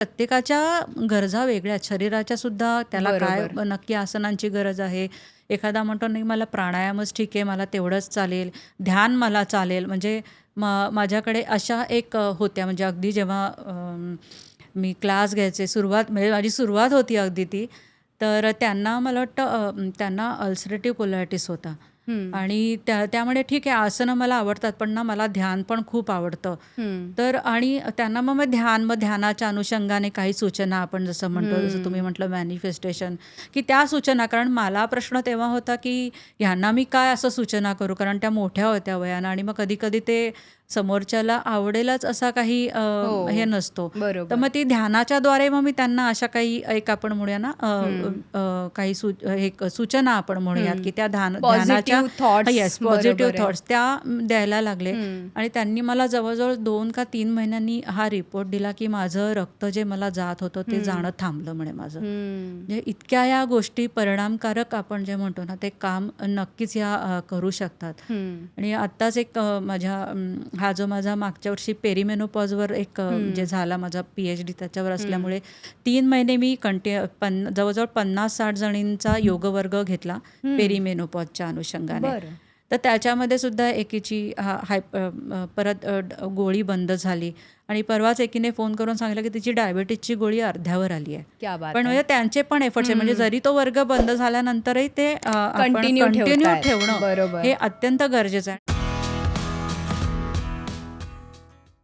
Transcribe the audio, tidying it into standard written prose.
प्रत्येकाच्या गरजा वेगळ्या आहेत. शरीराच्या सुद्धा त्याला काय बरोबर. नक्की आसनांची गरज आहे. एखादा म्हणतो नाही मला प्राणायामच ठीक आहे, मला तेवढंच चालेल, ध्यान मला चालेल. म्हणजे माझ्याकडे अशा एक होत्या म्हणजे अगदी जेव्हा मी क्लास घ्यायचे सुरुवात म्हणजे माझी सुरुवात होती अगदी ती. तर त्यांना मला वाटतं त्यांना अल्सरेटिव्ह कोलायटिस होता. हं, आणि त्यामुळे ठीक आहे आसनं मला आवडतात, पण ना मला ध्यान पण खूप आवडतं. हं, तर आणि त्यांना मग ध्यानाच्या अनुषंगाने काही सूचना आपण जसं म्हणतो, जसं तुम्ही हं. म्हटलं मॅनिफेस्टेशन, की त्या सूचना. कारण मला प्रश्न तेव्हा होता, की ह्यांना मी काय असं सूचना करू? कारण त्या मोठ्या होत्या वयानं आणि मग कधी-कधी ते समोरच्याला आवडेलच असा काही हे हो, नसतो. तर मग बरोबर. ती ध्यानाच्याद्वारे मग मी त्यांना अशा काही एक आपण म्हणूया ना हं, काही सूचना आपण म्हणूयात, हं. की त्या ध्यानाच्या पॉझिटिव्ह थॉट्स येस, पॉझिटिव्ह बरोबर आहे. थॉट्स त्या द्यायला लागले. हं, आणि त्यांनी मला जवळ-जवळ 2 का 3 महिन्यांनी हा रिपोर्ट दिला, की माझं रक्त जे मला जात होतं ते हं, जाणं थांबलं म्हणे माझं. हं, म्हणजे इतक्या या गोष्टी परिणामकारक आपण जे म्हणतो ना, ते काम नक्कीच या करू शकतात. हं, आणि आत्ताच एक हा जो माझा मागच्या वर्षी पेरिमेनोपॉजवर एक म्हणजे हं, झाला माझा पी-एच-डी त्याच्यावर हं, असल्यामुळे 3 महिने मी जवळ-जवळ 50-60 जणींचा योगवर्ग घेतला हं. पेरिमेनोपॉजच्या अनुषंगाने. बरं. तर त्याच्यामध्ये सुद्धा एकीची परत गोळी बंद झाली आणि परवाच एकीने फोन करून सांगितलं, की तिची डायबिटीजची गोळी अर्ध्यावर आली आहे. क्या बात पण है! म्हणजे त्यांचे पण एफर्ट्स आहे. म्हणजे हं. जरी तो वर्ग बंद झाल्यानंतरही ते आपण कंटिन्यू कंटिन्यू ठेवतायत. ठेवणं हे बरोबर. अत्यंत गरजेचं आहे.